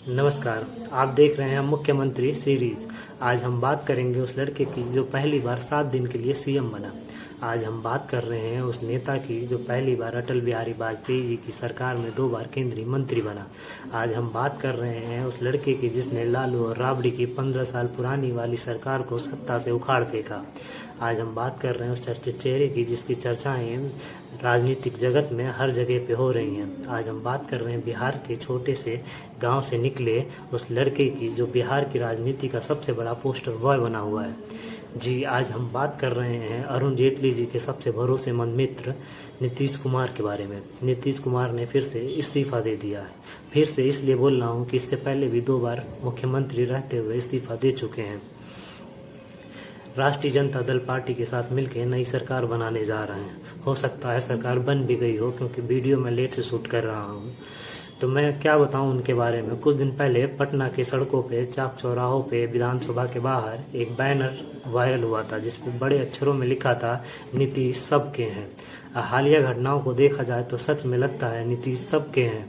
नमस्कार। आप देख रहे हैं मुख्यमंत्री सीरीज। आज हम बात करेंगे उस लड़के की जो पहली बार 7 दिन के लिए सीएम बना। आज हम बात कर रहे हैं उस नेता की जो पहली बार अटल बिहारी वाजपेयी जी की सरकार में 2 बार केंद्रीय मंत्री बना। आज हम बात कर रहे हैं उस लड़के की जिसने लालू और राबड़ी की 15 साल पुरानी वाली सरकार को सत्ता से उखाड़ फेंका। आज हम बात कर रहे हैं उस चर्चित चेहरे की जिसकी चर्चाएं राजनीतिक जगत में हर जगह पे हो रही हैं। आज हम बात कर रहे हैं बिहार के छोटे से गांव से निकले उस लड़के की जो बिहार की राजनीति का सबसे बड़ा पोस्टर बॉय बना हुआ है। जी, आज हम बात कर रहे हैं अरुण जेटली जी के सबसे भरोसेमंद मित्र नीतीश कुमार के बारे में। नीतीश कुमार ने फिर से इस्तीफा दे दिया है। फिर से इसलिए बोल रहा हूँ कि इससे पहले भी 2 बार मुख्यमंत्री रहते हुए इस्तीफा दे चुके हैं। राष्ट्रीय जनता दल पार्टी के साथ मिलकर नई सरकार बनाने जा रहे हैं। हो सकता है सरकार बन भी गई हो, क्योंकि वीडियो मैं लेट से शूट कर रहा हूँ। तो मैं क्या बताऊं उनके बारे में। कुछ दिन पहले पटना के सड़कों पे, चाक चौराहों पे, विधानसभा के बाहर एक बैनर वायरल हुआ था जिसपे बड़े अक्षरों में लिखा था नीतीश सबके हैं। हालिया घटनाओं को देखा जाए तो सच में लगता है नीतीश सबके हैं।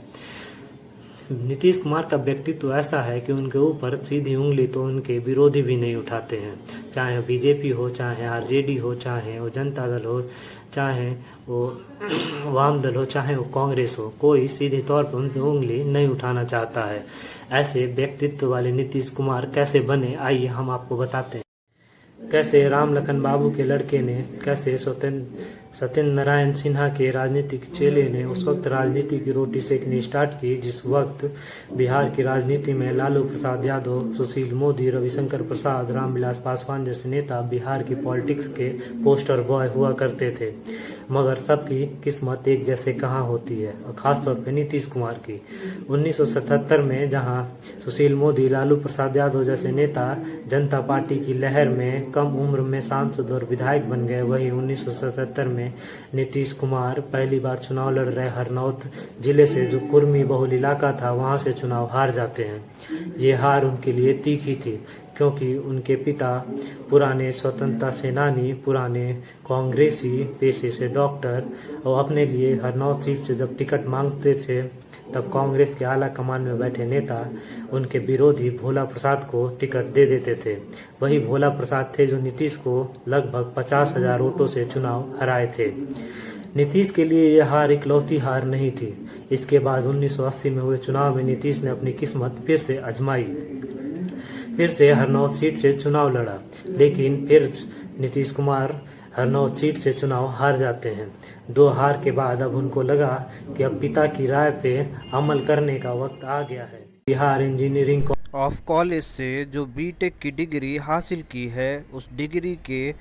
नीतीश कुमार का व्यक्तित्व ऐसा है कि उनके ऊपर सीधी उंगली तो उनके विरोधी भी नहीं उठाते हैं। चाहे बीजेपी हो, चाहे आरजेडी हो, चाहे वो जनता दल हो, चाहे वो वाम दल हो, चाहे वो कांग्रेस हो, कोई सीधे तौर पर उन पर उंगली नहीं उठाना चाहता है। ऐसे व्यक्तित्व वाले नीतीश कुमार कैसे बने, आइए हम आपको बताते हैं। कैसे राम लखन बाबू के लड़के ने, कैसे सत्येंद्र नारायण सिन्हा के राजनीतिक चेले ने उस वक्त राजनीति की रोटी सेकनी स्टार्ट की जिस वक्त बिहार की राजनीति में लालू प्रसाद यादव, सुशील मोदी, रविशंकर प्रसाद, रामविलास पासवान जैसे नेता बिहार की पॉलिटिक्स के पोस्टर बॉय हुआ करते थे। मगर सबकी किस्मत एक जैसे कहाँ होती है, और खासतौर पे नीतीश कुमार की। 1977 में जहां सुशील मोदी, लालू प्रसाद यादव जैसे नेता जनता पार्टी की लहर में कम उम्र में सांसद और विधायक बन गए, वहीं 1977 में नीतीश कुमार पहली बार चुनाव लड़ रहे हरनौत जिले से, जो कुर्मी बहुल इलाका था, वहां से चुनाव हार जाते हैं। ये हार उनके लिए तीखी थी, क्योंकि उनके पिता पुराने स्वतंत्रता सेनानी, पुराने कांग्रेसी, पेशे से डॉक्टर, और अपने लिए हरनौत सीट से जब टिकट मांगते थे तब कांग्रेस के आला कमान में बैठे नेता उनके विरोधी भोला प्रसाद को टिकट दे देते थे। वही भोला प्रसाद थे जो नीतीश को लगभग 50,000 वोटों से चुनाव हराए थे। नीतीश के लिए यह हार इकलौती हार नहीं थी। इसके बाद 1980 में हुए चुनाव में नीतीश ने अपनी किस्मत फिर से आजमाई, फिर से हरनौत सीट से चुनाव लड़ा, लेकिन फिर नीतीश कुमार हरनौत सीट से चुनाव हार जाते हैं। 2 हार के बाद अब उनको लगा कि अब पिता की राय पे अमल करने का वक्त आ गया है। बिहार इंजीनियरिंग ऑफ कॉलेज से जो बीटेक की डिग्री हासिल की है, उस डिग्री के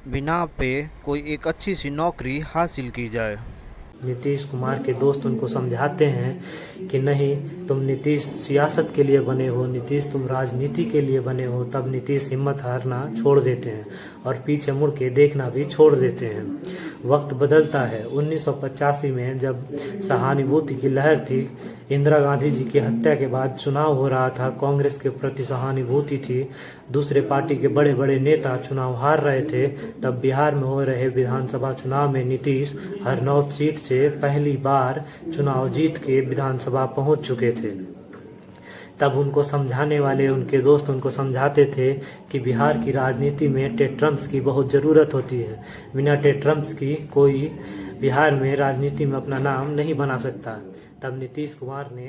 बिना पे कोई एक अच्छी सी नौकरी हासिल की जाए। नीतीश कुमार के दोस्त उनको समझाते हैं कि नहीं, तुम नीतीश सियासत के लिए बने हो, नीतीश तुम राजनीति के लिए बने हो। तब नीतीश हिम्मत हारना छोड़ देते हैं और पीछे मुड़ के देखना भी छोड़ देते हैं। वक्त बदलता है। 1985 में जब सहानुभूति की लहर थी, इंदिरा गांधी जी की हत्या के बाद चुनाव हो रहा था, कांग्रेस के प्रति सहानुभूति थी, दूसरे पार्टी के बड़े बड़े नेता चुनाव हार रहे थे, तब बिहार में हो रहे विधानसभा चुनाव में नीतीश हरनौत सीट से पहली बार चुनाव जीत के विधानसभा पहुंच चुके थे। तब उनको समझाने वाले उनके दोस्त उनको समझाते थे कि बिहार की राजनीति में टेट्रम्स की बहुत ज़रूरत होती है। बिना टेट्रम्स की कोई बिहार में राजनीति में अपना नाम नहीं बना सकता। तब नीतीश कुमार ने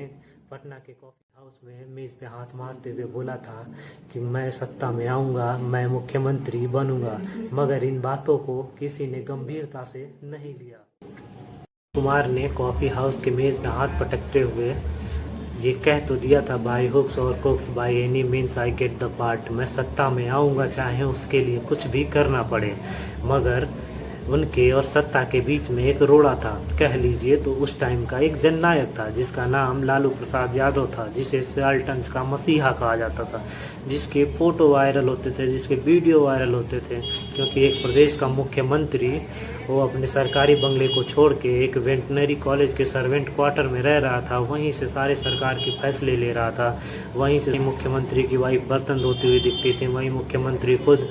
पटना के कॉफी हाउस में मेज पे हाथ मारते हुए बोला था कि मैं सत्ता में आऊँगा, मैं मुख्यमंत्री बनूंगा। मगर इन बातों को किसी ने गंभीरता से नहीं लिया। कुमार ने कॉफी हाउस के मेज पे हाथ पटकते हुए ये कह तो दिया था, बाय हुक्स और कुक्स by any means I get the part. मैं सत्ता में आऊँगा, चाहे उसके लिए कुछ भी करना पड़े। मगर उनके और सत्ता के बीच में एक रोड़ा था, कह लीजिए तो उस टाइम का एक जननायक था जिसका नाम लालू प्रसाद यादव था, जिसे साल्टन्स का मसीहा कहा जाता था, जिसके फोटो वायरल होते थे, जिसके वीडियो वायरल होते थे, क्योंकि एक प्रदेश का मुख्यमंत्री वो अपने सरकारी बंगले को छोड़ के एक वेटनरी कॉलेज के सर्वेंट क्वार्टर में रह रहा था, वहीं से सारे सरकार के फैसले ले रहा था, वहीं से मुख्यमंत्री की वाइफ बर्तन धोती हुई दिखती थी, वहीं मुख्यमंत्री खुद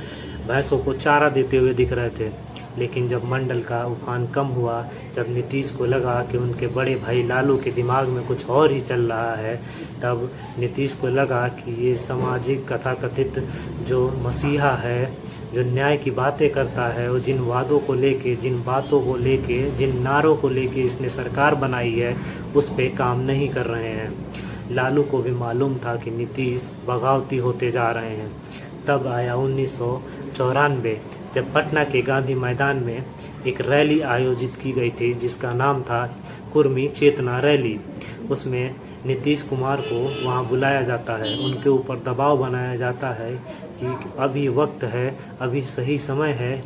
भैंसों को चारा देते हुए दिख रहे थे। लेकिन जब मंडल का उफान कम हुआ, जब नीतीश को लगा कि उनके बड़े भाई लालू के दिमाग में कुछ और ही चल रहा है, तब नीतीश को लगा कि ये सामाजिक कथाकथित जो मसीहा है, जो न्याय की बातें करता है, और जिन वादों को लेके, जिन बातों को लेके, जिन नारों को लेके इसने सरकार बनाई है, उस पे काम नहीं कर रहे हैं। लालू को भी मालूम था कि नीतीश बगावती होते जा रहे हैं। तब आया 1994, जब पटना के गांधी मैदान में एक रैली आयोजित की गई थी जिसका नाम था कुर्मी चेतना रैली। उसमें नीतीश कुमार को वहां बुलाया जाता है, उनके ऊपर दबाव बनाया जाता है कि अभी वक्त है, अभी सही समय है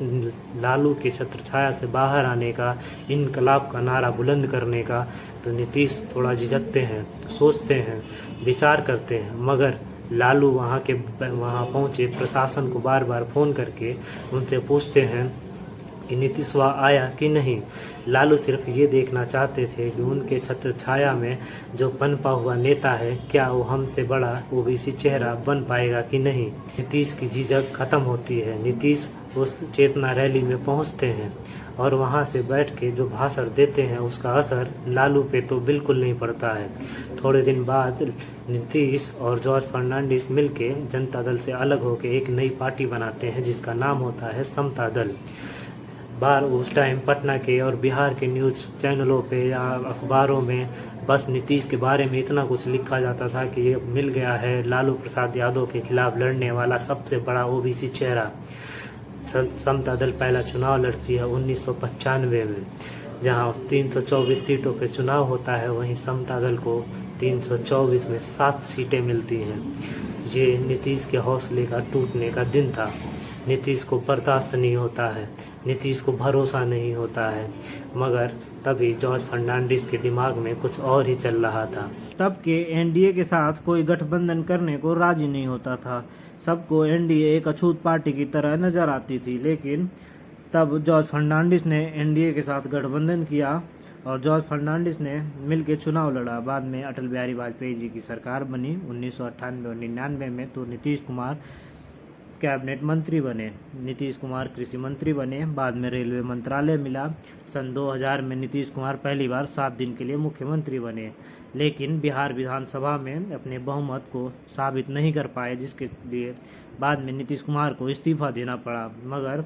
लालू के छत्रछाया से बाहर आने का, इनकलाब का नारा बुलंद करने का। तो नीतीश थोड़ा झिझकते हैं, सोचते हैं, विचार करते हैं, मगर लालू वहाँ पहुँचे प्रशासन को बार बार फ़ोन करके उनसे पूछते हैं कि नीतीश वहाँ आया कि नहीं। लालू सिर्फ ये देखना चाहते थे कि उनके छत्र छाया में जो पनपा हुआ नेता है, क्या वो हमसे बड़ा ओबीसी चेहरा बन पाएगा कि नहीं। नीतीश की झिझक खत्म होती है। नीतीश उस चेतना रैली में पहुंचते हैं और वहां से बैठ के जो भाषण देते हैं उसका असर लालू पे तो बिल्कुल नहीं पड़ता है। थोड़े दिन बाद नीतीश और जॉर्ज फर्नांडिस मिलके जनता दल से अलग होकर एक नई पार्टी बनाते हैं जिसका नाम होता है समता दल। उस टाइम पटना के और बिहार के न्यूज़ चैनलों पे या अखबारों में बस नीतीश के बारे में इतना कुछ लिखा जाता था कि ये मिल गया है लालू प्रसाद यादव के खिलाफ लड़ने वाला सबसे बड़ा ओबीसी चेहरा। समता दल पहला चुनाव लड़ती है 1995 में, जहां 324 सीटों पे चुनाव होता है, वहीं समता दल को 324 में 7 सीटें मिलती हैं। ये नीतीश के हौसले का टूटने का दिन था। नीतीश को बर्दाश्त नहीं होता है, नीतीश को भरोसा नहीं होता है, मगर तभी जॉर्ज फर्नांडिस के दिमाग में कुछ और ही चल रहा था। तब के एनडीए के साथ कोई गठबंधन करने को राजी नहीं होता था। सबको एनडीए एक अछूत पार्टी की तरह नजर आती थी। लेकिन तब जॉर्ज फर्नांडिस ने एनडीए के साथ गठबंधन किया और जॉर्ज फर्नांडिस ने मिलकर चुनाव लड़ा। बाद में अटल बिहारी वाजपेयी जी की सरकार बनी 1998 और 99 में। तो नीतीश कुमार कैबिनेट मंत्री बने, नीतीश कुमार कृषि मंत्री बने, बाद में रेलवे मंत्रालय मिला। सन 2000 में नीतीश कुमार पहली बार 7 दिन के लिए मुख्यमंत्री बने, लेकिन बिहार विधानसभा में अपने बहुमत को साबित नहीं कर पाए, जिसके लिए बाद में नीतीश कुमार को इस्तीफा देना पड़ा। मगर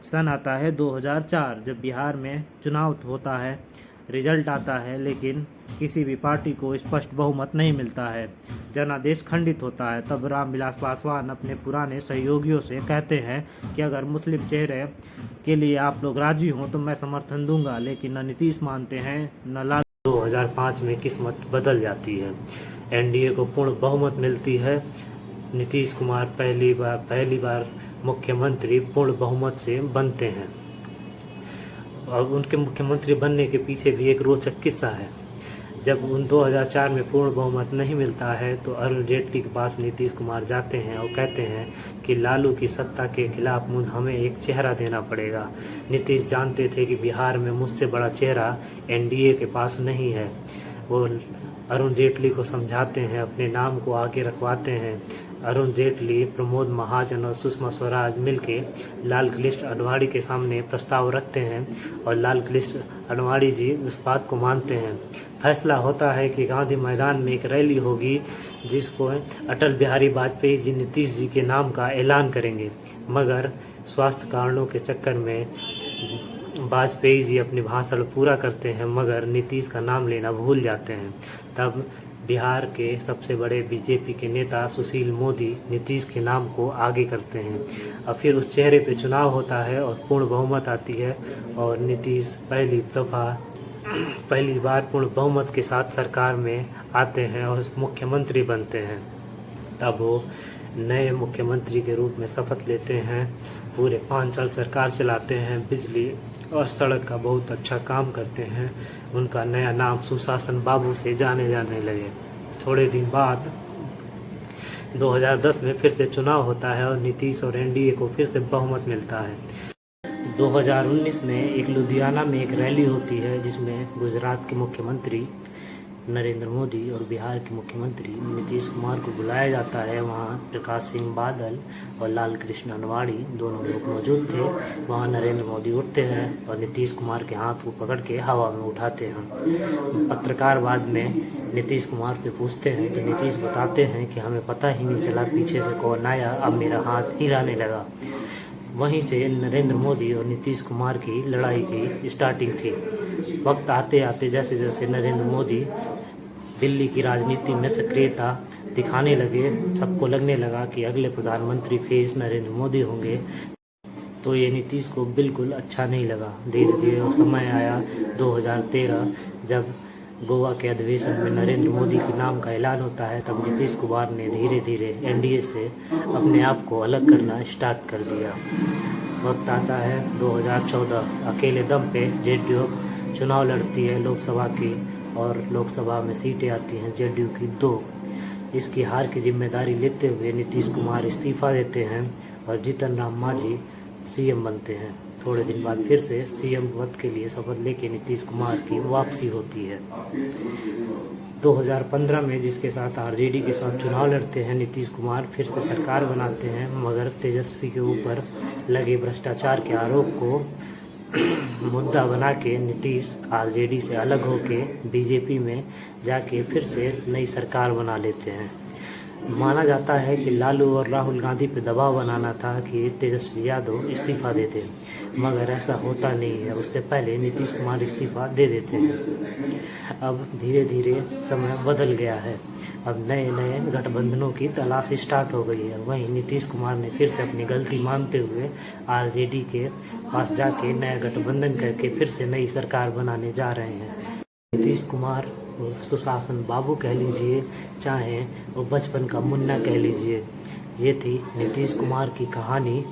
सन आता है 2004, जब बिहार में चुनाव होता है, रिजल्ट आता है, लेकिन किसी भी पार्टी को स्पष्ट बहुमत नहीं मिलता है, जनादेश खंडित होता है। तब रामविलास पासवान अपने पुराने सहयोगियों से कहते हैं कि अगर मुस्लिम चेहरे के लिए आप लोग राजी हों तो मैं समर्थन दूंगा, लेकिन न नीतीश मानते हैं न लालू। 2005 में किस्मत बदल जाती है, एनडीए को पूर्ण बहुमत मिलती है। नीतीश कुमार पहली बार मुख्यमंत्री पूर्ण बहुमत से बनते हैं। और उनके मुख्यमंत्री बनने के पीछे भी एक रोचक किस्सा है। जब उन 2004 में पूर्ण बहुमत नहीं मिलता है तो अरुण जेटली के पास नीतीश कुमार जाते हैं और कहते हैं कि लालू की सत्ता के खिलाफ हमें एक चेहरा देना पड़ेगा। नीतीश जानते थे कि बिहार में मुझसे बड़ा चेहरा एनडीए के पास नहीं है। वो अरुण जेटली को समझाते हैं, अपने नाम को आगे रखवाते हैं। अरुण जेटली, प्रमोद महाजन और सुषमा स्वराज मिलके लाल कृष्ण आडवाणी के सामने प्रस्ताव रखते हैं और लाल कृष्ण आडवाणी जी उस बात को मानते हैं। फैसला होता है कि गांधी मैदान में एक रैली होगी जिसको अटल बिहारी वाजपेयी जी नीतीश जी के नाम का ऐलान करेंगे, मगर स्वास्थ्य कारणों के चक्कर में वाजपेयी जी अपनी भाषण पूरा करते हैं मगर नीतीश का नाम लेना भूल जाते हैं। तब बिहार के सबसे बड़े बीजेपी के नेता सुशील मोदी नीतीश के नाम को आगे करते हैं और फिर उस चेहरे पे चुनाव होता है और पूर्ण बहुमत आती है और नीतीश पहली बार पूर्ण बहुमत के साथ सरकार में आते हैं और मुख्यमंत्री बनते हैं। तब वो नए मुख्यमंत्री के रूप में शपथ लेते हैं, पूरे 5 साल सरकार चलाते हैं, बिजली और सड़क का बहुत अच्छा काम करते हैं। उनका नया नाम सुशासन बाबू से जाने लगे। थोड़े दिन बाद 2010 में फिर से चुनाव होता है और नीतीश और एनडीए को फिर से बहुमत मिलता है। 2019 में एक लुधियाना में एक रैली होती है जिसमें गुजरात के मुख्यमंत्री नरेंद्र मोदी और बिहार के मुख्यमंत्री नीतीश कुमार को बुलाया जाता है। वहाँ प्रकाश सिंह बादल और लाल कृष्ण अडवाणी दोनों लोग मौजूद थे। वहाँ नरेंद्र मोदी उठते हैं और नीतीश कुमार के हाथ को पकड़ के हवा में उठाते हैं। पत्रकार बाद में नीतीश कुमार से पूछते हैं तो नीतीश बताते हैं कि हमें पता ही नहीं चला पीछे से कौन आया, अब मेरा हाथ हिलाने लगा। वहीं से नरेंद्र मोदी और नीतीश कुमार की लड़ाई की स्टार्टिंग थी। वक्त आते आते जैसे जैसे नरेंद्र मोदी दिल्ली की राजनीति में सक्रियता दिखाने लगे, सबको लगने लगा कि अगले प्रधानमंत्री फेस नरेंद्र मोदी होंगे, तो ये नीतीश को बिल्कुल अच्छा नहीं लगा। धीरे धीरे वो समय आया 2013 जब गोवा के अधिवेशन में नरेंद्र मोदी के नाम का ऐलान होता है, तब नीतीश कुमार ने धीरे धीरे एनडीए से अपने आप को अलग करना स्टार्ट कर दिया। वक्त आता है 2014, अकेले दम पे जेडीयू चुनाव लड़ती है लोकसभा की, और लोकसभा में सीटें आती हैं जेडीयू की 2। इसकी हार की जिम्मेदारी लेते हुए नीतीश कुमार इस्तीफा देते हैं और जीतन राम मांझी सीएम बनते हैं। थोड़े दिन बाद फिर से सीएम पद के लिए शपथ लेके नीतीश कुमार की वापसी होती है। 2015 में जिसके साथ आरजेडी के साथ चुनाव लड़ते हैं नीतीश कुमार, फिर से सरकार बनाते हैं, मगर तेजस्वी के ऊपर लगे भ्रष्टाचार के आरोप को मुद्दा बना के नीतीश आरजेडी से अलग होके बीजेपी में जाके फिर से नई सरकार बना लेते हैं। माना जाता है कि लालू और राहुल गांधी पे दबाव बनाना था कि तेजस्वी यादव इस्तीफा दे दें, मगर ऐसा होता नहीं है। उससे पहले नीतीश कुमार इस्तीफा दे देते हैं। अब धीरे धीरे समय बदल गया है, अब नए नए गठबंधनों की तलाश स्टार्ट हो गई है। वहीं नीतीश कुमार ने फिर से अपनी गलती मानते हुए आरजेडी के पास जाके नया गठबंधन करके फिर से नई सरकार बनाने जा रहे हैं। नीतीश कुमार सुशासन बाबू कह लीजिए, चाहे वो बचपन का मुन्ना कह लीजिए, ये थी नीतीश कुमार की कहानी।